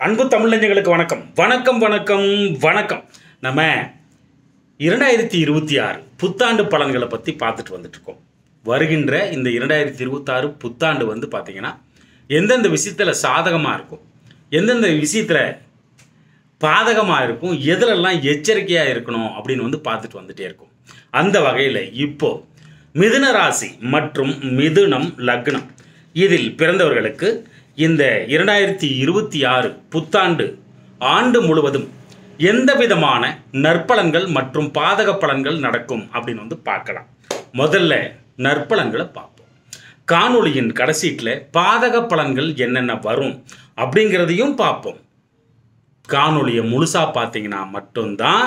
அன்பு தமிழஞ்சங்களுக்கு வணக்கம் வணக்கம் வணக்கம் வணக்கம். நம்ம 2026 புத்தாண்டு பலன்களை பற்றி பார்த்துட்டு வந்துட்டுருக்கோம். வருகின்ற இந்த 2026 புத்தாண்டு பார்த்திங்கன்னா எந்தெந்த விஷயத்தில் சாதகமாக இருக்கும், எந்தெந்த விஷயத்தில் பாதகமாக இருக்கும், எதிலெல்லாம் எச்சரிக்கையாக இருக்கணும் அப்படின்னு பார்த்துட்டு வந்துட்டே இருக்கும். அந்த வகையில் இப்போது மிதுன ராசி மற்றும் மிதுனம் லக்னம் இதில் பிறந்தவர்களுக்கு இந்த 2026 புத்தாண்டு ஆண்டு முழுவதும் எந்த விதமான நற்பலன்கள் மற்றும் பாதக பலன்கள் நடக்கும் அப்படின்னு பார்க்கலாம். முதல்ல நற்பலன்களை பார்ப்போம். காணொளியின் கடைசீட்டில் பாதக பலன்கள் என்னென்ன வரும் அப்படிங்கிறதையும் பார்ப்போம். காணொளியை முழுசாக பார்த்தீங்கன்னா மட்டும்தான்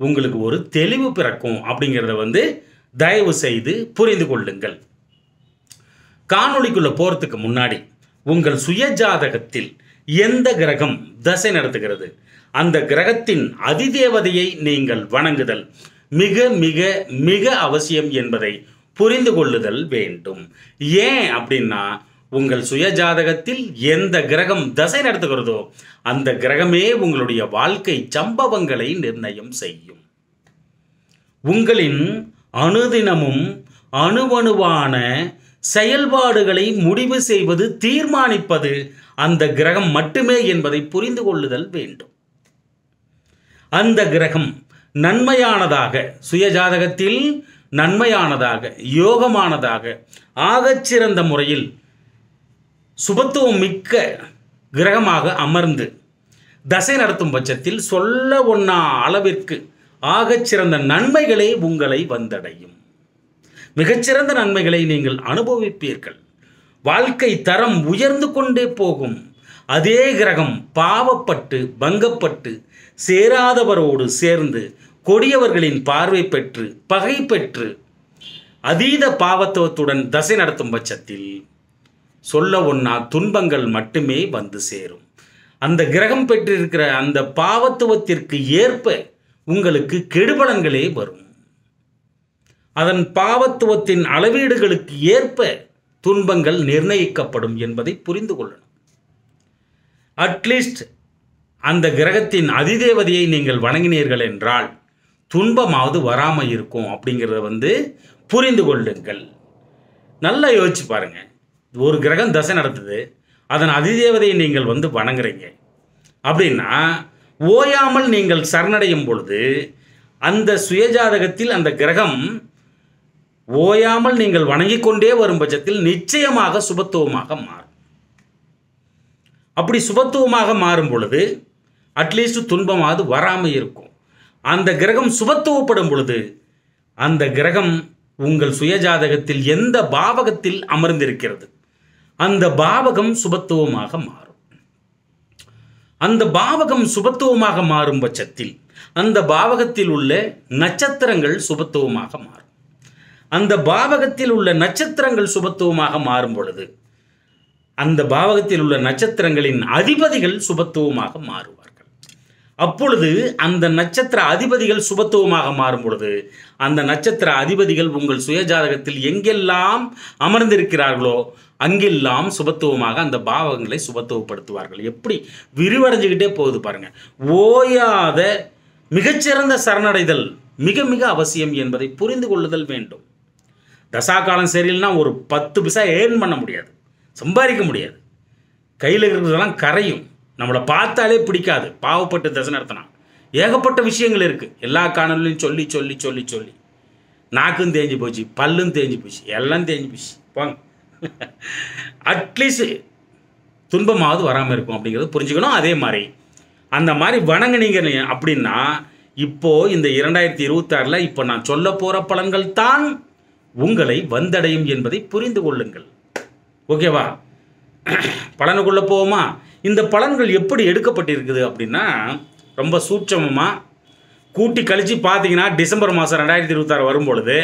உங்களுக்கு ஒரு தெளிவு பிறக்கும் அப்படிங்கிறத தயவு செய்து புரிந்து கொள்ளுங்கள். காணொளிக்குள்ளே போகிறதுக்கு முன்னாடி உங்கள் சுய ஜாதகத்தில் எந்த கிரகம் தசை நடத்துகிறது, அந்த கிரகத்தின் அதிதேவதையை நீங்கள் வணங்குதல் மிக மிக மிக அவசியம் என்பதை புரிந்து கொள்ளுதல் வேண்டும். ஏன் அப்படின்னா, உங்கள் சுய ஜாதகத்தில் எந்த கிரகம் தசை நடத்துகிறதோ அந்த கிரகமே உங்களுடைய வாழ்க்கை சம்பவங்களை நிர்ணயம் செய்யும். உங்களின் அனுதினமும் அணுவணுவான செயல்பாடுகளை முடிவு செய்வது, தீர்மானிப்பது அந்த கிரகம் மட்டுமே என்பதை புரிந்து கொள்ளுதல் வேண்டும். அந்த கிரகம் நன்மையானதாக, சுயஜாதகத்தில் நன்மையானதாக, யோகமானதாக, ஆகச்சிறந்த முறையில் சுபத்துவம் மிக்க கிரகமாக அமர்ந்து தசை நடத்தும் பட்சத்தில் சொல்ல ஒண்ணா அளவிற்கு ஆகச்சிறந்த நன்மைகளே உங்களை வந்தடையும். மிகச்சிறந்த நன்மைகளை நீங்கள் அனுபவிப்பீர்கள். வாழ்க்கை தரம் உயர்ந்து கொண்டே போகும். அதே கிரகம் பாவப்பட்டு பங்கப்பட்டு சேராதவரோடு சேர்ந்து கொடியவர்களின் பார்வை பெற்று பகை பெற்று அதீத பாவத்துவத்துடன் தசை நடத்தும் பட்சத்தில் சொல்ல ஒண்ணா துன்பங்கள் மட்டுமே வந்து சேரும். அந்த கிரகம் பெற்றிருக்கிற அந்த பாவத்துவத்திற்கு ஏற்ப உங்களுக்கு கெடுபலன்களே வரும். அதன் பாவத்துவத்தின் அளவீடுகளுக்கு ஏற்ப துன்பங்கள் நிர்ணயிக்கப்படும் என்பதை புரிந்து கொள்ளணும். அட்லீஸ்ட் அந்த கிரகத்தின் அதிதேவதையை நீங்கள் வணங்கினீர்கள் என்றால் துன்பமாவது வராமல் இருக்கும் அப்படிங்கிறத புரிந்து கொள்ளுங்கள். நல்லா யோசிச்சு பாருங்க. ஒரு கிரகம் தசை நடத்துது, அதன் அதிதேவதையை நீங்கள் வணங்குறீங்க அப்படின்னா ஓயாமல் நீங்கள் சரணடையும் பொழுது அந்த சுயஜாதகத்தில் அந்த கிரகம் ஓயாமல் நீங்கள் வணங்கிக் கொண்டே வரும் பட்சத்தில் நிச்சயமாக சுபத்துவமாக மாறும். அப்படி சுபத்துவமாக மாறும் பொழுது அட்லீஸ்ட் துன்பமாவது வராமல் இருக்கும். அந்த கிரகம் சுபத்துவப்படும் பொழுது அந்த கிரகம் உங்கள் சுயஜாதகத்தில் எந்த பாவகத்தில் அமர்ந்திருக்கிறது அந்த பாவகம் சுபத்துவமாக மாறும். அந்த பாவகம் சுபத்துவமாக மாறும் பட்சத்தில் அந்த பாவகத்தில் உள்ள நட்சத்திரங்கள் சுபத்துவமாக மாறும். அந்த பாவகத்தில் உள்ள நட்சத்திரங்கள் சுபத்துவமாக மாறும் பொழுது அந்த பாவகத்தில் உள்ள நட்சத்திரங்களின் அதிபதிகள் சுபத்துவமாக மாறுவார்கள். அப்பொழுது அந்த நட்சத்திர அதிபதிகள் சுபத்துவமாக மாறும் பொழுது அந்த நட்சத்திர அதிபதிகள் உங்கள் சுயஜாதகத்தில் எங்கெல்லாம் அமர்ந்திருக்கிறார்களோ அங்கெல்லாம் சுபத்துவமாக அந்த பாவகங்களை சுபத்துவப்படுத்துவார்கள். எப்படி விரிவடைஞ்சுக்கிட்டே போகுது பாருங்க. ஓயாத மிகச்சிறந்த சரணடைதல் மிக மிக அவசியம் என்பதை புரிந்து கொள்ளுதல் வேண்டும். தசாகாலம் சரியில்லைன்னா ஒரு 10 பைசா ஏர்ன் பண்ண முடியாது, சம்பாதிக்க முடியாது. கையில் இருக்கிறதெல்லாம் கரையும். நம்மளை பார்த்தாலே பிடிக்காது. பாவப்பட்டு தசை நடத்தினா ஏகப்பட்ட விஷயங்கள் இருக்குது. எல்லா காணொலியும் சொல்லி சொல்லி சொல்லி சொல்லி நாக்கும் தேஞ்சு போச்சு, பல்லும் தேஞ்சு போச்சு, எல்லாம் தேஞ்சு போச்சு. போங்க. அட்லீஸ்ட் துன்பமாவது வராமல் இருக்கும் அப்படிங்கிறத புரிஞ்சுக்கணும். அதே மாதிரி அந்த மாதிரி வணங்குனீங்க அப்படின்னா இப்போது இந்த 2026 இப்போ நான் சொல்ல போகிற பலன்கள் தான் உங்களை வந்தடையும் என்பதை புரிந்து கொள்ளுங்கள். ஓகேவா? பலனுக்குள்ளே போவோமா? இந்த பலன்கள் எப்படி எடுக்கப்பட்டிருக்குது அப்படின்னா ரொம்ப சூட்சமமாக கூட்டி கழித்து பார்த்தீங்கன்னா டிசம்பர் மாதம் 2026 வரும்பொழுது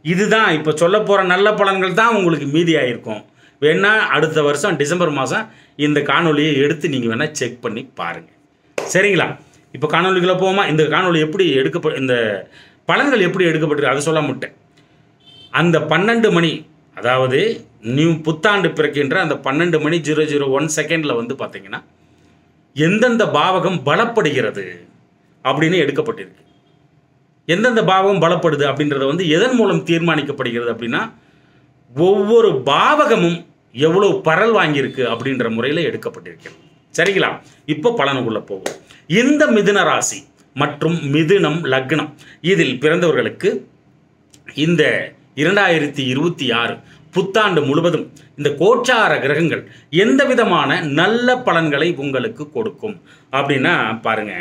இதுதான் இப்போ சொல்ல போகிற நல்ல பலன்கள் தான் உங்களுக்கு மீதியாக இருக்கும். வேணால் அடுத்த வருஷம் டிசம்பர் மாதம் இந்த காணொலியை எடுத்து நீங்கள் வேணால் செக் பண்ணி பாருங்கள். சரிங்களா? இப்போ காணொலிக்குள்ளே போவோமா? இந்த காணொலி எப்படி இந்த பலன்கள் எப்படி எடுக்கப்பட்டிருக்கு அதை சொல்ல மாட்டேன். அந்த 12 மணி, அதாவது நியூ புத்தாண்டு பிறக்கின்ற அந்த 12 மணி 001 செகண்டில் பார்த்தீங்கன்னா எந்தெந்த பாவகம் பலப்படுகிறது அப்படின்னு எடுக்கப்பட்டிருக்கு. எந்தெந்த பாவகம் பலப்படுது அப்படின்றத வந்து எதன் மூலம் தீர்மானிக்கப்படுகிறது அப்படின்னா, ஒவ்வொரு பாவகமும் எவ்வளவு பரல் வாங்கியிருக்கு அப்படின்ற முறையில் எடுக்கப்பட்டிருக்கிறது. சரிங்களா? இப்போ பலனுக்குள்ள போவோம். இந்த மிதுன ராசி மற்றும் மிதுனம் லக்னம் இதில் பிறந்தவர்களுக்கு இந்த 2026 புத்தாண்டு முழுவதும் இந்த கோச்சார கிரகங்கள் எந்த விதமான நல்ல பலன்களை உங்களுக்கு கொடுக்கும் அப்படின்னா பாருங்க,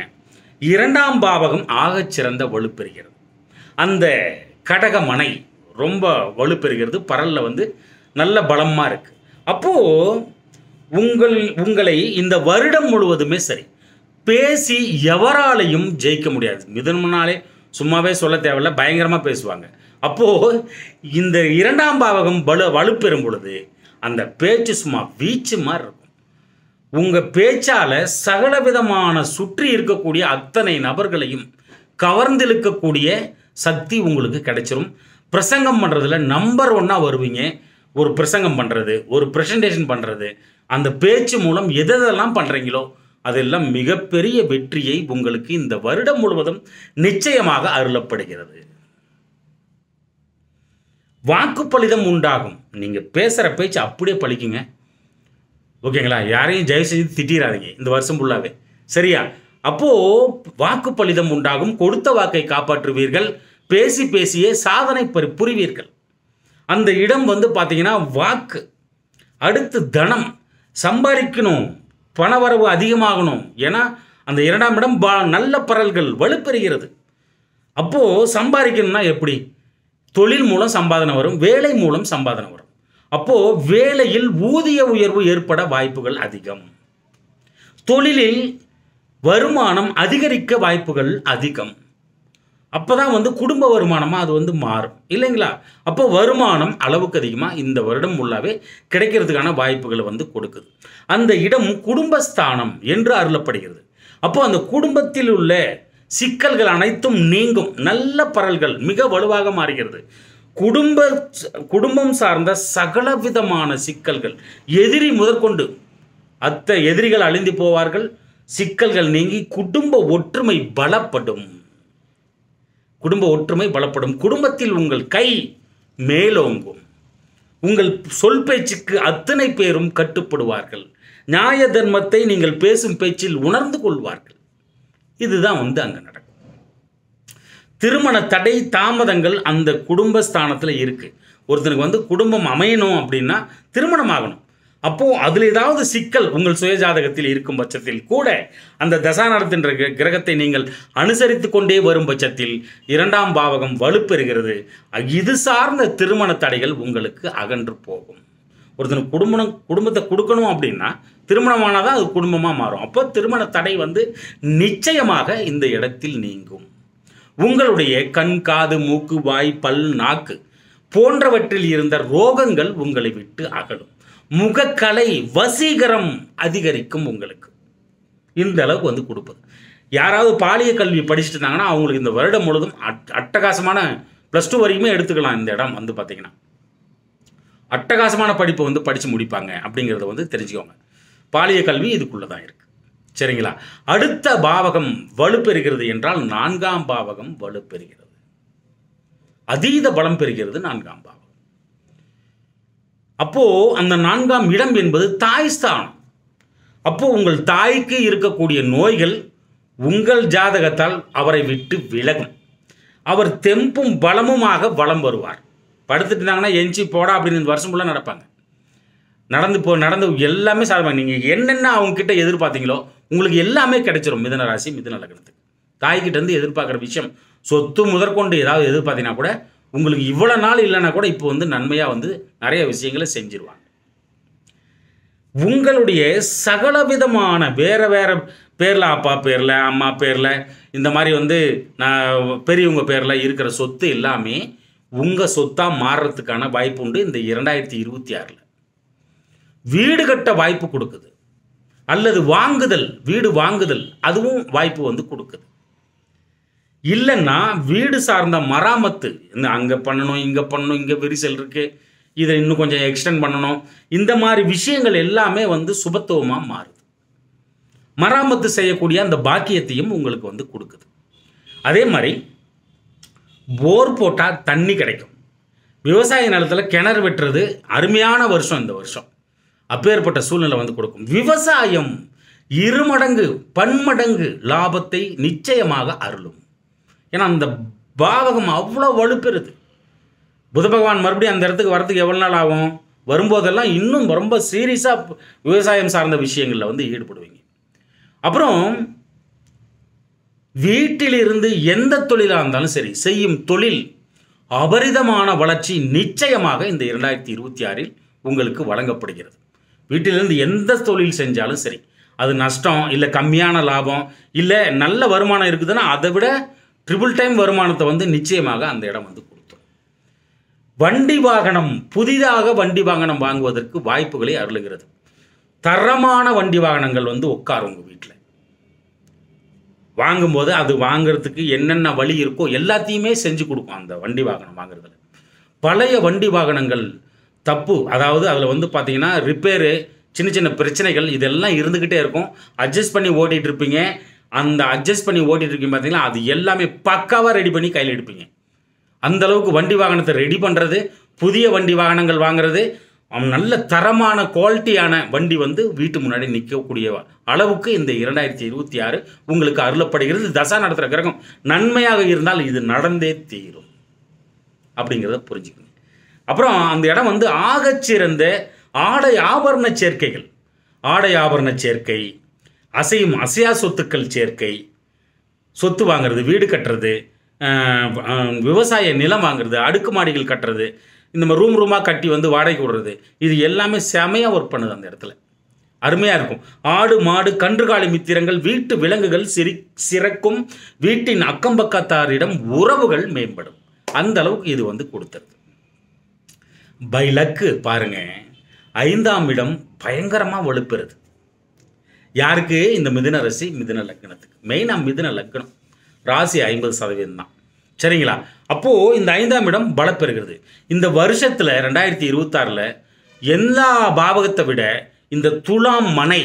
2ஆம் பாவகம் ஆகச்சிறந்த வலுப்பெறுகிறது. அந்த கடகமனை ரொம்ப வலுப்பெறுகிறது, பரல்ல வந்து நல்ல பலமாக இருக்கு. அப்போது உங்களை இந்த வருடம் முழுவதுமே சரி பேசி எவராலையும் ஜெயிக்க முடியாது. மிதுனம்னாலே சும்மாவே சொல்ல தேவையில்ல, பயங்கரமாக பேசுவாங்க. அப்போது இந்த 2ஆம் பாவகம் வலுப்பெறும் பொழுது அந்த பேச்சு சும்மா வீச்சு மாதிரி இருக்கும். உங்கள் பேச்சால் சகல விதமான சுற்றி இருக்கக்கூடிய அத்தனை நபர்களையும் கவர்ந்திழுக்கக்கூடிய சக்தி உங்களுக்கு கிடைச்சிரும். பிரசங்கம் பண்ணுறதுல நம்பர் 1 வருவீங்க. ஒரு பிரசங்கம் பண்ணுறது, ஒரு ப்ரெசன்டேஷன் பண்ணுறது, அந்த பேச்சு மூலம் எதெல்லாம் பண்ணுறீங்களோ அதெல்லாம் மிகப்பெரிய வெற்றியை உங்களுக்கு இந்த வருடம் முழுவதும் நிச்சயமாக அருளப்படுகிறது. வாக்குப்பளிதம் உண்டாகும். நீங்கள் பேசுகிற பேச்சு அப்படியே பழிக்குங்க. ஓகேங்களா? யாரையும் தயவு செஞ்சு திட்டிடாதீங்க இந்த வருஷம் ஃபுல்லாகவே. சரியா? அப்போது வாக்குப்பளிதம் உண்டாகும். கொடுத்த வாக்கை காப்பாற்றுவீர்கள். பேசி பேசியே சாதனை புரிவீர்கள். அந்த இடம் வந்து பார்த்தீங்கன்னா வாக்கு. அடுத்து தனம் சம்பாதிக்கணும், பணவரவு அதிகமாகணும். ஏன்னா அந்த 2ஆம் இடம் நல்ல பரல்கள் வலுப்பெறுகிறது. அப்போது சம்பாதிக்கணும்னா எப்படி? தொழில் மூலம் சம்பாதனை வரும், வேலை மூலம் சம்பாதனை வரும். அப்போது வேலையில் ஊதிய உயர்வு ஏற்பட வாய்ப்புகள் அதிகம். தொழிலில் வருமானம் அதிகரிக்க வாய்ப்புகள் அதிகம். அப்போ தான் வந்து குடும்ப வருமானமாக அது வந்து மாறும் இல்லைங்களா? அப்போ வருமானம் அளவுக்கு அதிகமாக இந்த வருடம் ஃபுல்லாகவே கிடைக்கிறதுக்கான வாய்ப்புகளை வந்து கொடுக்குது. அந்த இடம் குடும்பஸ்தானம் என்று அருளப்படுகிறது. அப்போ அந்த குடும்பத்தில் உள்ள சிக்கல்கள் அனைத்தும் நீங்கும். நல்ல பரல்கள் மிக வலுவாக மாறுகிறது. குடும்பம் சார்ந்த சகல விதமான சிக்கல்கள், எதிரி முதற்கொண்டு எதிரிகள் அழிந்து போவார்கள். சிக்கல்கள் நீங்கி குடும்ப ஒற்றுமை பலப்படும். குடும்பத்தில் உங்கள் கை மேலோங்கும். உங்கள் சொல் பேச்சுக்கு அத்தனை பேரும் கட்டுப்படுவார்கள். நியாய தர்மத்தை நீங்கள் பேசும் பேச்சில் உணர்ந்து கொள்வார்கள். இதுதான் வந்து அங்கே நடக்கும். திருமண தடை தாமதங்கள் அந்த குடும்பஸ்தானத்தில் இருக்குது. ஒருத்தனுக்கு வந்து குடும்பம் அமையணும் அப்படின்னா திருமணம் ஆகணும். அப்போது அதில் ஏதாவது சிக்கல் உங்கள் சுயஜாதகத்தில் இருக்கும் பட்சத்தில் கூட அந்த தசா நடத்துகின்ற கிரகத்தை நீங்கள் அனுசரித்து கொண்டே வரும் பட்சத்தில் 2ஆம் பாவகம் வலுப்பெறுகிறது. இது சார்ந்த திருமண தடைகள் உங்களுக்கு அகன்று போகும். ஒருத்தனுக்கு குடும்பத்தை கொடுக்கணும் அப்படின்னா திருமணமானால் தான் அது குடும்பமாக மாறும். அப்போ திருமண தடை வந்து நிச்சயமாக இந்த இடத்தில் நீங்கும். உங்களுடைய கண், காது, மூக்கு, வாய், பல், நாக்கு போன்றவற்றில் இருந்த ரோகங்கள் உங்களை விட்டு அகலும். முகக்கலை வசீகரம் அதிகரிக்கும். உங்களுக்கு இந்த அளவுக்கு வந்து கொடுப்பது. யாராவது பாலிய கல்வி படிச்சுட்டு இருந்தாங்கன்னா அவங்களுக்கு இந்த வருடம் முழுதும் அட்டகாசமான +2 வரைக்குமே எடுத்துக்கலாம். இந்த இடம் வந்து பார்த்தீங்கன்னா அட்டகாசமான படிப்பை வந்து படித்து முடிப்பாங்க அப்படிங்கிறத வந்து தெரிஞ்சுக்கோங்க. பாலிய கல்வி இதுக்குள்ளே தான் இருக்குது. சரிங்களா? அடுத்த பாவகம் வலுப்பெறுகிறது என்றால் 4ஆம் பாவகம் வலுப்பெறுகிறது. அதீத பலம் பெறுகிறது 4ஆம் பாவகம். அப்போது அந்த 4ஆம் இடம் என்பது தாய் ஸ்தானம். அப்போது உங்கள் தாய்க்கு இருக்கக்கூடிய நோய்கள் உங்கள் ஜாதகத்தால் அவரை விட்டு விலகும். அவர் தெம்பும் பலமுமாக வலம் வருவார். படுத்துட்டு இருந்தாங்கன்னா எஞ்சி போடா அப்படின்னு இந்த வருஷம் ஃபுல்லாக நடப்பாங்க. நடந்து எல்லாமே சாதமாக நீங்கள் என்னென்ன அவங்கக்கிட்ட எதிர்பார்த்தீங்களோ உங்களுக்கு எல்லாமே கிடைச்சிரும். மிதுன ராசி மிதுன லக்னத்துக்கு தாய்கிட்டேருந்து எதிர்பார்க்குற விஷயம், சொத்து முதற்கொண்டு ஏதாவது எதிர்பார்த்தீங்கன்னா கூட உங்களுக்கு இவ்வளோ நாள் இல்லைன்னா கூட இப்போ வந்து நன்மையாக வந்து நிறைய விஷயங்களை செஞ்சிருவாங்க. உங்களுடைய சகல விதமான வேறு பேரில், அப்பா பேரில், அம்மா பேரில், இந்த மாதிரி வந்து நான் பெரியவங்க பேரில் இருக்கிற சொத்து எல்லாமே உங்கள் சொத்தாக மாறுறதுக்கான வாய்ப்பு உண்டு. இந்த 2026 வீடு கட்ட வாய்ப்பு கொடுக்குது. அல்லது வீடு வாங்குதல் அதுவும் வாய்ப்பு வந்து கொடுக்குது. இல்லைன்னா வீடு சார்ந்த மராமத்து, அங்கே பண்ணணும், இங்கே பண்ணணும், இங்கே விரிசல் இருக்குது, இதை இன்னும் கொஞ்சம் எக்ஸ்டெண்ட் பண்ணணும், இந்த மாதிரி விஷயங்கள் எல்லாமே வந்து சுபத்துவமாக மாறுது. மராமத்து செய்யக்கூடிய அந்த பாக்கியத்தையும் உங்களுக்கு வந்து கொடுக்குது. அதே மாதிரி போர் போட்டால் தண்ணி கிடைக்கும். விவசாய நிலத்தில் கிணறு வெட்டுறது அருமையான வருஷம் இந்த வருஷம். அப்பேற்பட்ட சூழ்நிலை வந்து கொடுக்கும். விவசாயம் இருமடங்கு பன்மடங்கு லாபத்தை நிச்சயமாக அருளும். ஏன்னா அந்த பாவகம் அவ்வளோ வலுப்பெறுது. புத பகவான் மறுபடியும் அந்த இடத்துக்கு வரதுக்கு எவ்வளோ நாள் ஆகும்? வரும்போதெல்லாம் இன்னும் ரொம்ப சீரியஸாக விவசாயம் சார்ந்த விஷயங்களில் வந்து ஈடுபடுவீங்க. அப்புறம் வீட்டிலிருந்து எந்த தொழிலாக இருந்தாலும் சரி, செய்யும் தொழில் அபரிதமான வளர்ச்சி நிச்சயமாக இந்த 2026 உங்களுக்கு வழங்கப்படுகிறது. வீட்டிலிருந்து எந்த தொழில் செஞ்சாலும் சரி, அது நஷ்டம் இல்லை கம்மியான லாபம் இல்லை நல்ல வருமானம் இருக்குதுன்னா அதை விட ட்ரிபிள் டைம் வருமானத்தை வந்து நிச்சயமாக அந்த இடம் வந்து கொடுத்துரும். வண்டி வாகனம், புதிதாக வண்டி வாகனம் வாங்குவதற்கு வாய்ப்புகளை அருளுகிறது. தரமான வண்டி வாகனங்கள் வந்து உட்காரும் உங்கள் வீட்டில். வாங்கும்போது அது வாங்கிறதுக்கு என்னென்ன வழி இருக்கோ எல்லாத்தையுமே செஞ்சு கொடுக்கும் அந்த வண்டி வாகனம் வாங்குறதுல. பழைய வண்டி வாகனங்கள் தப்பு, அதாவது அதில் வந்து பார்த்தீங்கன்னா ரிப்பேரு, சின்ன சின்ன பிரச்சனைகள் இதெல்லாம் இருந்துக்கிட்டே இருக்கும். அட்ஜஸ்ட் பண்ணி ஓட்டிகிட்டு இருப்பீங்க. அந்த அட்ஜஸ்ட் பண்ணி ஓட்டிகிட்டு இருக்கீங்க பார்த்தீங்கன்னா அது எல்லாமே பக்காவாக ரெடி பண்ணி கையில் எடுப்பீங்க. அந்தளவுக்கு வண்டி வாகனத்தை ரெடி பண்ணுறது, புதிய வண்டி வாகனங்கள் வாங்குறது, நல்ல தரமான குவாலிட்டியான வண்டி வந்து வீட்டு முன்னாடி நிற்கக்கூடிய அளவுக்கு இந்த 2026 உங்களுக்கு அருளப்படுகிறது. தசா நடத்துகிற கிரகம் நன்மையாக இருந்தால் இது நடந்தே தீரும் அப்படிங்கிறத புரிஞ்சுக்கணும். அப்புறம் அந்த இடம் வந்து ஆகச்சிறந்த ஆடை ஆபரண சேர்க்கைகள், ஆடை ஆபரண சேர்க்கை, அசையும் அசையா சொத்துக்கள் சேர்க்கை, சொத்து வாங்கிறது, வீடு கட்டுறது, விவசாய நிலம் வாங்குறது, அடுக்குமாடிகள் கட்டுறது, இந்த மாதிரி ரூமாக கட்டி வந்து வாடகைக்கு விடுறது, இது எல்லாமே செமையாக ஒர்க் பண்ணுது அந்த இடத்துல. அருமையாக இருக்கும். ஆடு மாடு கன்றுகாலி மித்திரங்கள் வீட்டு விலங்குகள் சிறக்கும். வீட்டின் அக்கம்பக்கத்தாரிடம் உறவுகள் மேம்படும். அந்த அளவுக்கு இது வந்து கொடுத்துருது. பை லக்கு பாருங்க, 5ஆம் இடம் பயங்கரமாக வலுப்பெறுது. யாருக்கு? இந்த மிதுன ராசி மிதுன லக்னத்துக்கு. மெயினாக மிதுன லக்னம் ராசி 50% தான். சரிங்களா? அப்போது இந்த 5ஆம் இடம் பலப்பெறுகிறது. இந்த வருஷத்தில் 2026 எல்லா பாவகத்தை விட இந்த துலாம் மனை,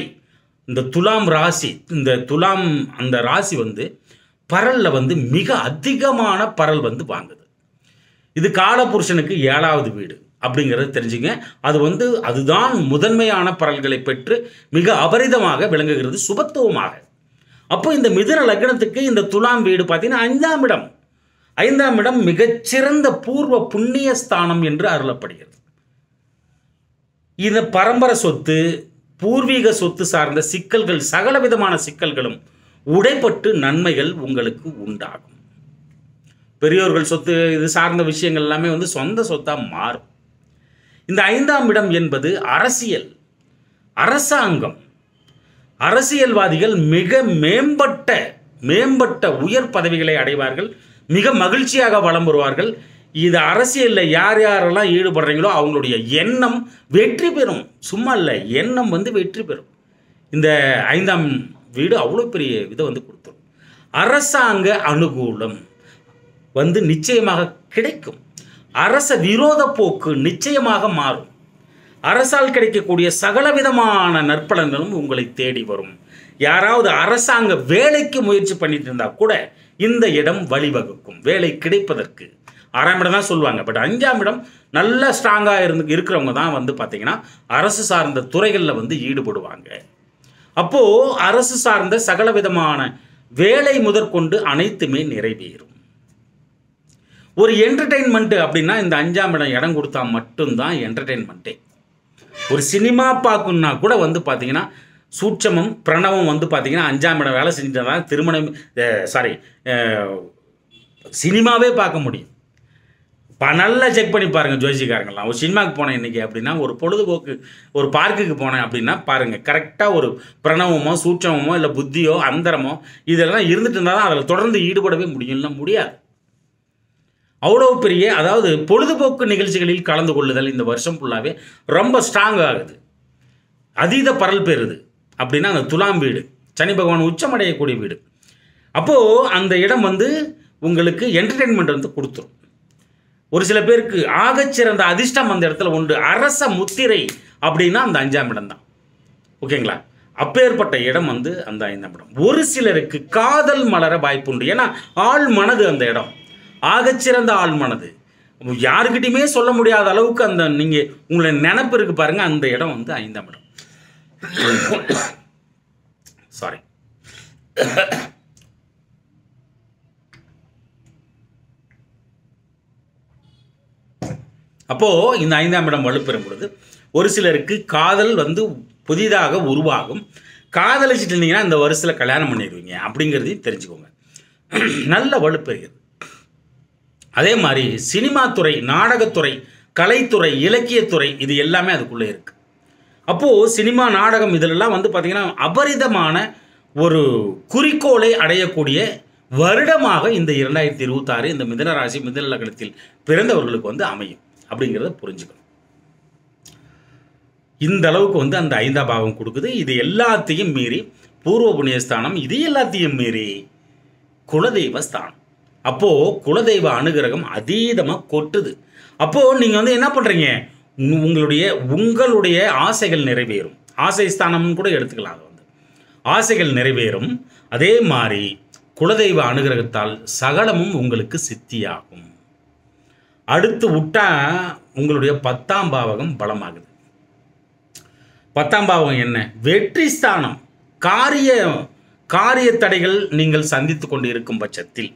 இந்த துலாம் ராசி, இந்த துலாம் அந்த ராசி வந்து பரலில் வந்து மிக அதிகமான பரல் வந்து வாங்குது. இது காலபுருஷனுக்கு 7வது வீடு அப்படிங்கிறத தெரிஞ்சுங்க. அது வந்து அதுதான் முதன்மையான பரல்களை பெற்று மிக அபரிதமாக விளங்குகிறது சுபத்துவமாக. அப்போ இந்த மிதுன லக்னத்துக்கு இந்த துலாம் வீடு பார்த்தீங்கன்னா 5ஆம் இடம். 5ஆம் இடம் மிகச்சிறந்த பூர்வ புண்ணிய ஸ்தானம் என்று அருளப்படுகிறது. இந்த பரம்பரை சொத்து, பூர்வீக சொத்து சார்ந்த சிக்கல்கள், சகல விதமான சிக்கல்களும் உடைப்பட்டு நன்மைகள் உங்களுக்கு உண்டாகும். பெரியோர்கள் சொத்து இது சார்ந்த விஷயங்கள் எல்லாமே வந்து சொந்த சொத்தாக மாறும். இந்த 5ஆம் இடம் என்பது அரசியல், அரசாங்கம், அரசியல்வாதிகள் மிக மேம்பட்ட உயர் பதவிகளை அடைவார்கள். மிக மகிழ்ச்சியாக வலம் வருவார்கள். இது அரசியலில் யார் யாரெல்லாம் ஈடுபடுறீங்களோ அவங்களுடைய எண்ணம் வெற்றி பெறும். சும்மா இல்லை, எண்ணம் வந்து வெற்றி பெறும். இந்த 5ஆம் வீடு அவ்வளோ பெரிய இதை வந்து கொடுத்துரும். அரசாங்க அனுகூலம் வந்து நிச்சயமாக கிடைக்கும். அரச விரோத போக்கு நிச்சயமாக மாறும். அரசால் கிடைக்கக்கூடிய சகலவிதமான நற்பலன்களும் உங்களை தேடி வரும். யாராவது அரசாங்க வேலைக்கு முயற்சி பண்ணிட்டு இருந்தால் கூட இந்த இடம் வழிவகுக்கும் வேலை கிடைப்பதற்கு. 6ஆம் இடம் தான் சொல்லுவாங்க. பட் 5ஆம் இடம் நல்ல ஸ்ட்ராங்காக இருக்கிறவங்க தான் வந்து பார்த்தீங்கன்னா அரசு சார்ந்த துறைகளில் வந்து ஈடுபடுவாங்க. அப்போது அரசு சார்ந்த சகல விதமான வேலை முதற்கொண்டு அனைத்துமே நிறைவேறும். ஒரு என்டர்டெயின்மெண்ட்டு அப்படின்னா இந்த 5ஆம் இடம் கொடுத்தா மட்டும்தான் என்டர்டெயின்மெண்ட்டே. ஒரு சினிமா பார்க்கணுன்னா கூட வந்து பார்த்தீங்கன்னா சூட்சமும் பிரணவம் வந்து பார்த்தீங்கன்னா 5ஆம் இடம் வேலை செஞ்சுட்டு தான் திருமணம் சினிமாவே பார்க்க முடியும். நல்லா செக் பண்ணி பாருங்கள் ஜோசிக்காரங்களாம். ஒரு சினிமாவுக்கு போனேன் இன்றைக்கி அப்படின்னா, ஒரு பொழுதுபோக்கு ஒரு பார்க்குக்கு போனேன் அப்படின்னா பாருங்கள், கரெக்டாக ஒரு பிரணவமோ சூட்சமோ இல்லை புத்தியோ அந்தரமோ இதெல்லாம் இருந்துட்டு இருந்தால் தான் அதில் தொடர்ந்து ஈடுபடவே முடியும்னா முடியாது. அவ்வளோ பெரிய, அதாவது பொழுதுபோக்கு நிகழ்ச்சிகளில் கலந்து கொள்ளுதல் இந்த வருஷம் ஃபுல்லாகவே ரொம்ப ஸ்ட்ராங் ஆகுது. அதீத பரல் பெறுது அப்படின்னா அந்த துலாம் வீடு சனி பகவான் உச்சமடையக்கூடிய வீடு. அப்போது அந்த இடம் வந்து உங்களுக்கு என்டர்டெயின்மெண்ட் வந்து கொடுத்துரும். ஒரு சில பேருக்கு ஆகச்சிறந்த அதிர்ஷ்டம் அந்த இடத்துல உண்டு. அரச முத்திரை அப்படின்னா அந்த 5ஆம் இடம் தான். ஓகேங்களா? அப்பேற்பட்ட இடம் வந்து அந்த 5ஆம் இடம். ஒரு சிலருக்கு காதல் மலர வாய்ப்புண்டு. ஏன்னா ஆள் மனது அந்த இடம், ஆகச்சிறந்த ஆள் மனது, யாருக்கிட்டையுமே சொல்ல முடியாத அளவுக்கு அந்த நீங்கள் உங்களை நினப்பு இருக்கு பாருங்க, அந்த இடம் வந்து 5ஆம் இடம். சாரி. அப்போது இந்த 5ஆம் இடம் வலுப்பெறும் பொழுது ஒரு சிலருக்கு காதல் வந்து புதிதாக உருவாகும். காதலிச்சுட்டு இருந்தீங்கன்னா இந்த வருஷத்தில் கல்யாணம் பண்ணிடுவீங்க அப்படிங்கிறதையும் தெரிஞ்சுக்கோங்க. நல்ல வலுப்பெறுகிறது. அதே மாதிரி சினிமா துறை, நாடகத்துறை, கலைத்துறை, இலக்கியத்துறை இது எல்லாமே அதுக்குள்ளே இருக்குது. அப்போது சினிமா, நாடகம் இதிலெல்லாம் வந்து பார்த்திங்கன்னா அபரிதமான ஒரு குறிக்கோளை அடையக்கூடிய வருடமாக இந்த 2026 இந்த மிதுன ராசி மிதுன லக்னத்தில் பிறந்தவர்களுக்கு வந்து அமையும் அப்படிங்கிறத புரிஞ்சுக்கணும். இந்த அளவுக்கு வந்து அந்த 5ஆம் பாவம் கொடுக்குது. இது எல்லாத்தையும் மீறி பூர்வ புண்ணியஸ்தானம், இது எல்லாத்தையும் மீறி குலதெய்வ ஸ்தானம். அப்போது குலதெய்வ அனுகிரகம் அதீதமாக கொட்டுது. அப்போது நீங்கள் வந்து என்ன பண்ணுறீங்க, உங்களுடைய ஆசைகள் நிறைவேறும். ஆசை ஸ்தானம்னு கூட எடுத்துக்கலாம். அது வந்து ஆசைகள் நிறைவேறும். அதே மாதிரி குலதெய்வ அனுகிரகத்தால் சகலமும் உங்களுக்கு சித்தியாகும். அடுத்து விட்டால் உங்களுடைய 10ஆம் பாவகம் பலமாகுது. 10ஆம் பாவகம் என்ன? வெற்றி ஸ்தானம். காரிய தடைகள் நீங்கள் சந்தித்து கொண்டு இருக்கும் பட்சத்தில்,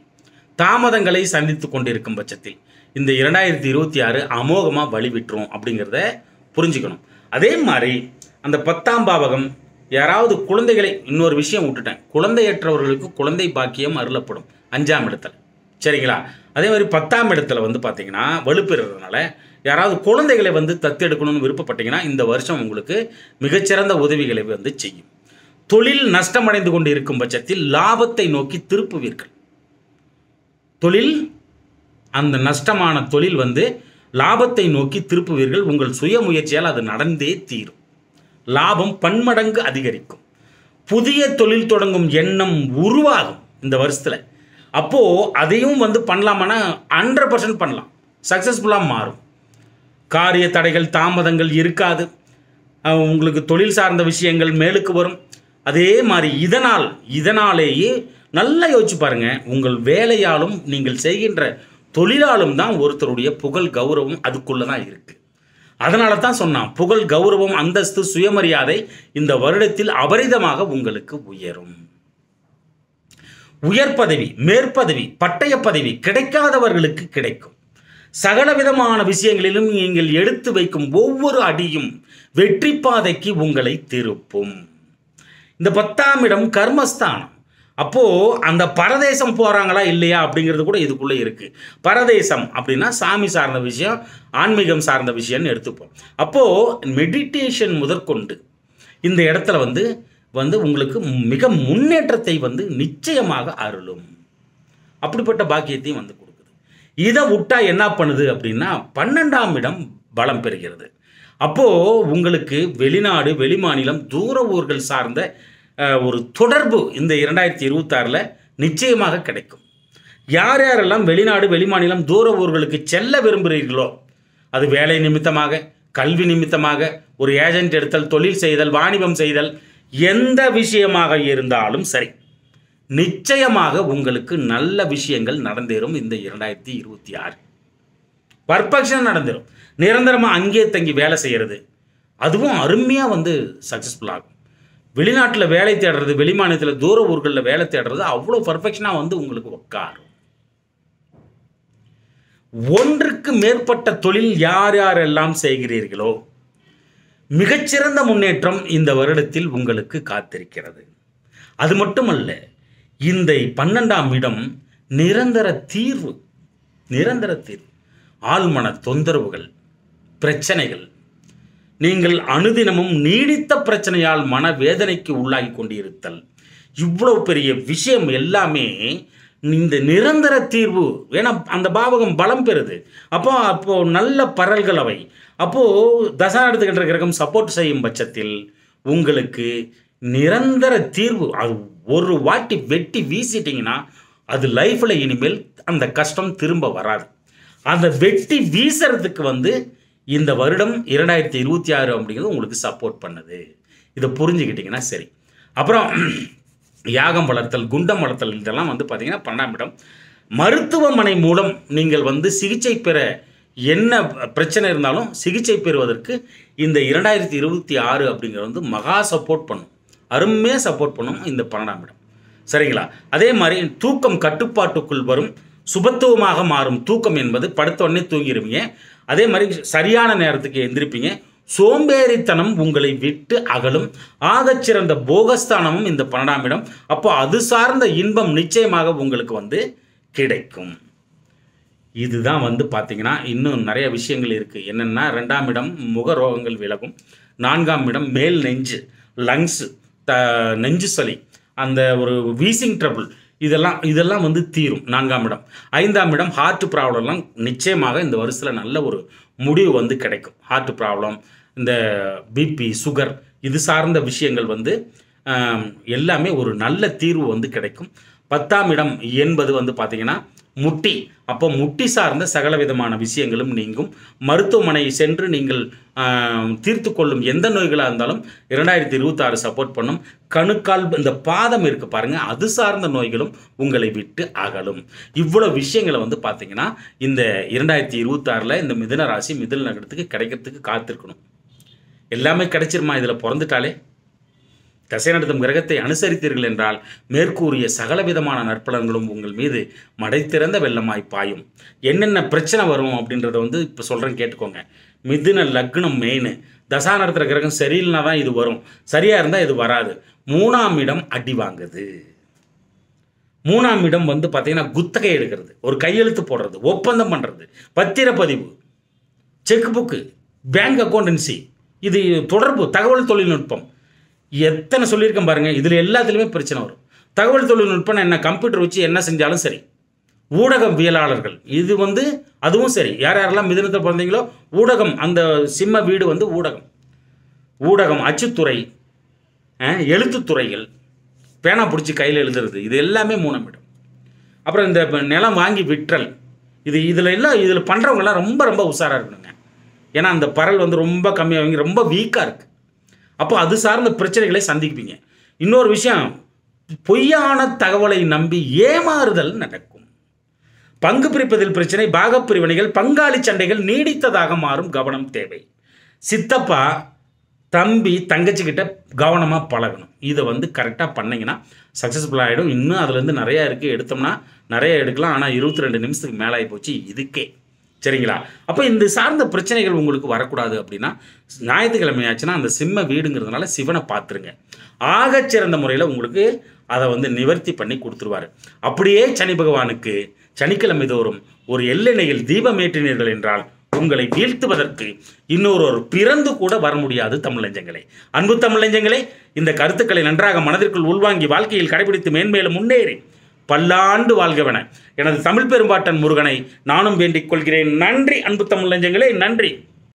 தாமதங்களை சந்தித்து கொண்டு இருக்கும் பட்சத்தில் இந்த 2026 அமோகமாக வழிவிட்டுரும் அப்படிங்கிறத புரிஞ்சுக்கணும். அதே மாதிரி அந்த 10ஆம் பாவகம் யாராவது குழந்தைகளை, இன்னொரு விஷயம் விட்டுட்டேன், குழந்தையற்றவர்களுக்கு குழந்தை பாக்கியம் அருளப்படும் 5ஆம் இடத்துல, சரிங்களா? அதே மாதிரி 10ஆம் இடத்துல வந்து பார்த்தீங்கன்னா வலுப்பெறுறதுனால யாராவது குழந்தைகளை வந்து தத்தெடுக்கணும்னு விருப்பப்பட்டீங்கன்னா இந்த வருஷம் உங்களுக்கு மிகச்சிறந்த உதவிகளை வந்து செய்யும். தொழில் நஷ்டமடைந்து கொண்டு இருக்கும் பட்சத்தில் லாபத்தை நோக்கி திருப்புவீர்கள். தொழில், அந்த நஷ்டமான தொழில் வந்து லாபத்தை நோக்கி திருப்புவீர்கள். உங்கள் சுய முயற்சியால் அது நடந்தே தீரும். லாபம் பன்மடங்கு அதிகரிக்கும். புதிய தொழில் தொடங்கும் எண்ணம் உருவாகும் இந்த வருஷத்தில். அப்போது அதையும் வந்து பண்ணலாமான்னா 100% பண்ணலாம், சக்ஸஸ்ஃபுல்லாக மாறும். காரிய தடைகள், தாமதங்கள் இருக்காது. உங்களுக்கு தொழில் சார்ந்த விஷயங்கள் மேலுக்கு வரும். அதே மாதிரி இதனாலேயே நல்லா யோசிச்சு பாருங்கள், உங்கள் வேலையாலும் நீங்கள் செய்கின்ற தொழிலாலும் தான் ஒருத்தருடைய புகழ், கௌரவம் அதுக்குள்ளே தான் இருக்குது. அதனால தான் சொன்னான், புகழ், கௌரவம், அந்தஸ்து, சுயமரியாதை இந்த வருடத்தில் அபரிதமாக உங்களுக்கு உயரும். உயர் பதவி, மேற்பதவி, பட்டய பதவி கிடைக்காதவர்களுக்கு கிடைக்கும். சகலவிதமான விஷயங்களிலும் நீங்கள் எடுத்து வைக்கும் ஒவ்வொரு அடியும் வெற்றி பாதைக்கு உங்களை திருப்பும். இந்த 10ஆம் இடம் கர்மஸ்தானம். அப்போது அந்த பரதேசம் போகிறாங்களா இல்லையா அப்படிங்கிறது கூட இதுக்குள்ளே இருக்குது. பரதேசம் அப்படின்னா சாமி சார்ந்த விஷயம், ஆன்மீகம் சார்ந்த விஷயம்னு எடுத்துப்போம். அப்போது மெடிடேஷன் முதற்கொண்டு இந்த இடத்துல வந்து உங்களுக்கு மிக முன்னேற்றத்தை வந்து நிச்சயமாக அருளும். அப்படிப்பட்ட பாக்கியத்தையும் வந்து கொடுக்குது. இதை விட்டால் என்ன பண்ணுது அப்படின்னா 12ஆம் இடம் பலம் பெறுகிறது. அப்போது உங்களுக்கு வெளிநாடு, வெளிமாநிலம், தூர ஊர்கள் சார்ந்த ஒரு தொடர்பு இந்த 2026 நிச்சயமாக கிடைக்கும். யார் யாரெல்லாம் வெளிநாடு, வெளிமாநிலம், தூர ஊர்களுக்கு செல்ல விரும்புகிறீர்களோ, அது வேலை நிமித்தமாக, கல்வி நிமித்தமாக, ஒரு ஏஜென்ட் எடுத்தல், தொழில் செய்தல், வாணிபம் செய்தல், எந்த விஷயமாக இருந்தாலும் சரி, நிச்சயமாக உங்களுக்கு நல்ல விஷயங்கள் நடந்தேறும். இந்த 2026 பர்ஃபெக்ஷன் நடந்துடும். நிரந்தரமாக அங்கே தங்கி வேலை செய்கிறது, அதுவும் அருமையாக வந்து சக்ஸஸ்ஃபுல் ஆகும். வெளிநாட்டில் வேலை தேடுறது, வெளிமாநிலத்தில் தூர ஊர்களில் வேலை தேடுறது அவ்வளோ பர்ஃபெக்ஷனாக வந்து உங்களுக்கு உட்காரும். ஒன்றுக்கு மேற்பட்ட தொழில் யார் யாரெல்லாம் செய்கிறீர்களோ மிகச்சிறந்த முன்னேற்றம் இந்த வருடத்தில் உங்களுக்கு காத்திருக்கிறது. அது மட்டுமல்ல, இந்த 12ஆம் இடம் நிரந்தர தீர்வு. ஆழ்மன தொந்தரவுகள், பிரச்சனைகள், நீங்கள் அனுதினமும் நீடித்த பிரச்சனையால் மனவேதனைக்கு உள்ளாகி கொண்டிருத்தல், இவ்வளவு பெரிய விஷயம் எல்லாமே இந்த நிரந்தர தீர்வு. ஏன்னா அந்த பாவகம் பலம் பெறுது. அப்போ நல்ல பரல்கள் அவை. அப்போது தசா எடுத்துக்கின்ற கிரகம் சப்போர்ட் செய்யும் பட்சத்தில் உங்களுக்கு நிரந்தர தீர்வு. அது ஒரு வாட்டி வெட்டி வீசிட்டிங்கன்னா அது லைஃப்பில் இனிமேல் அந்த கஷ்டம் திரும்ப வராது. அந்த வெட்டி வீசுறதுக்கு வந்து இந்த வருடம் 2026 அப்படிங்கிறது உங்களுக்கு சப்போர்ட் பண்ணுது. இதை புரிஞ்சுக்கிட்டிங்கன்னா சரி. அப்புறம் யாகம் வளர்த்தல், குண்டம் வளர்த்தல், இதெல்லாம் வந்து பார்த்திங்கன்னா 12ஆம் இடம். மருத்துவமனை மூலம் நீங்கள் வந்து சிகிச்சை பெற என்ன பிரச்சனை இருந்தாலும் சிகிச்சை பெறுவதற்கு இந்த 2026 அப்படிங்கிறது வந்து மகா சப்போர்ட் பண்ணும், அருமையாக சப்போர்ட் பண்ணும் இந்த 12ஆம் இடம். சரிங்களா? அதே மாதிரி தூக்கம் கட்டுப்பாட்டுக்குள் வரும், சுபத்துவமாக மாறும். தூக்கம் என்பது படுத்த உடனே தூங்கிடுவீங்க. அதே மாதிரி சரியான நேரத்துக்கு எந்திரிப்பீங்க. சோம்பேறித்தனம் உங்களை விட்டு அகலும். ஆகச்சிறந்த போகஸ்தானமும் இந்த 12ஆம் இடம். அப்போ அது சார்ந்த இன்பம் நிச்சயமாக உங்களுக்கு வந்து கிடைக்கும். இதுதான் வந்து பார்த்தீங்கன்னா இன்னும் நிறைய விஷயங்கள் இருக்குது. என்னென்னா 2ஆம் இடம் முக ரோகங்கள் விலகும். 4ஆம் இடம் மேல் நெஞ்சு, லங்ஸு, நெஞ்சு சளி, அந்த ஒரு வீசிங் ட்ரபிள், இதெல்லாம் வந்து தீரும் 4ஆம் இடம். 5ஆம் இடம் ஹார்ட் ப்ராப்ளம்லாம் நிச்சயமாக இந்த வருஷத்தில் நல்ல ஒரு முடிவு வந்து கிடைக்கும். ஹார்ட் ப்ராப்ளம், இந்த பிபி, சுகர், இது சார்ந்த விஷயங்கள் வந்து எல்லாமே ஒரு நல்ல தீர்வு வந்து கிடைக்கும். 10ஆம் இடம் என்பது வந்து பார்த்திங்கன்னா முட்டி. அப்போ முட்டி சார்ந்த சகல விதமான விஷயங்களும் நீங்கும். மருத்துவமனை சென்று நீங்கள் தீர்த்து கொள்ளும் எந்த நோய்களாக இருந்தாலும் 2026 சப்போர்ட் பண்ணும். கணுக்கால், இந்த பாதம் இருக்குது பாருங்கள், அது சார்ந்த நோய்களும் உங்களை விட்டு அகலும். இவ்வளோ விஷயங்களை வந்து பார்த்திங்கன்னா இந்த 2026 இந்த மிதுன ராசி மிதுன நகரத்துக்கு கிடைக்கிறதுக்கு காத்திருக்கணும். எல்லாமே கிடைச்சிருமா இதில் பிறந்துட்டாலே? தசை நடத்தும் கிரகத்தை அனுசரித்தீர்கள் என்றால் மேற்கூறிய சகலவிதமான நற்பலன்களும் உங்கள் மீது மடைத்திறந்த வெள்ளமாய் பாயும். என்னென்ன பிரச்சனை வரும் அப்படின்றத வந்து இப்போ சொல்கிறேன், கேட்டுக்கோங்க. மிதுன லக்னம் மெயின். தசா நடத்துகிற கிரகம் சரியில்லைனா தான் இது வரும், சரியாக இருந்தால் இது வராது. 3ஆம் இடம் அடி வாங்குது. 3ஆம் இடம் வந்து பார்த்திங்கன்னா குத்தகை எடுக்கிறது, ஒரு கையெழுத்து போடுறது, ஒப்பந்தம் பண்ணுறது, பத்திரப்பதிவு, செக் புக்கு, பேங்க் அக்கௌண்டன்சி, இது தொடர்பு, தகவல் தொழில்நுட்பம், எத்தனை சொல்லியிருக்கேன் பாருங்கள். இதில் எல்லாத்துலேயுமே பிரச்சனை வரும். தகவல் தொழில்நுட்பம் என்ன, கம்ப்யூட்டர் வச்சு என்ன செஞ்சாலும் சரி. ஊடகவியலாளர்கள், இது வந்து அதுவும் சரி. யாரெல்லாம் மிதுனத்தில் பிறந்தீங்களோ ஊடகம், அந்த சிம்ம வீடு வந்து ஊடகம், அச்சுத்துறை, எழுத்துத்துறைகள், பேனா பிடிச்சி கையில் எழுதுறது, இது எல்லாமே 3ஆம் இடம். அப்புறம் இந்த நிலம் வாங்கி விற்றல், இதில் பண்ணுறவங்களாம் ரொம்ப ரொம்ப உஷாராக இருக்கணுங்க. ஏன்னா அந்த பரல் வந்து ரொம்ப கம்மியாக, ரொம்ப வீக்காக இருக்குது. அப்போ அது சார்ந்த பிரச்சனைகளை சந்திப்பீங்க. இன்னொரு விஷயம், பொய்யான தகவலை நம்பி ஏமாறுதல் நடக்கும். பங்கு பிரிப்பதில் பிரச்சனை, பாகப்பிரிவினைகள், பங்காளி சண்டைகள் நீடித்ததாக மாறும். கவனம் தேவை. சித்தப்பா, தம்பி, தங்கச்சிக்கிட்ட கவனமாக பழகணும். இதை வந்து கரெக்டாக பண்ணிங்கன்னா சக்ஸஸ்ஃபுல் ஆகிடும். இன்னும் அதுலேருந்து நிறையா இருக்குது, எடுத்தோம்னா நிறைய எடுக்கலாம். ஆனால் 22 நிமிஷத்துக்கு மேலே ஆகி போச்சு இதுக்கே. சரிங்களா? அப்போ இந்த சார்ந்த பிரச்சனைகள் உங்களுக்கு வரக்கூடாது அப்படின்னா ஞாயிற்றுக்கிழமையாச்சுன்னா அந்த சிம்ம வீடுங்கிறதுனால சிவனை பார்த்துருங்க. ஆகச்சிறந்த முறையில் உங்களுக்கு அதை வந்து நிவர்த்தி பண்ணி கொடுத்துருவார். அப்படியே சனி பகவானுக்கு சனிக்கிழமை தோறும் ஒரு எள்ளெண்ணெயில் தீபம் ஏற்றினீர்கள் என்றால் உங்களை வீழ்த்துவதற்கு இன்னொரு பிறந்து கூட வர முடியாது. தமிழஞ்சங்களே, அன்பு தமிழஞ்சங்களே, இந்த கருத்துக்களை நன்றாக மனதிற்குள் உள்வாங்கி வாழ்க்கையில் கடைபிடித்து மேன்மேலும் முன்னேறி பல்லாண்டு வாழ்கவென எனது தமிழ் பெரும்பாட்டன் முருகனை நானும் வேண்டிக் கொள்கிறேன். நன்றி அன்பு தமிழ் நெஞ்சங்களே, நன்றி.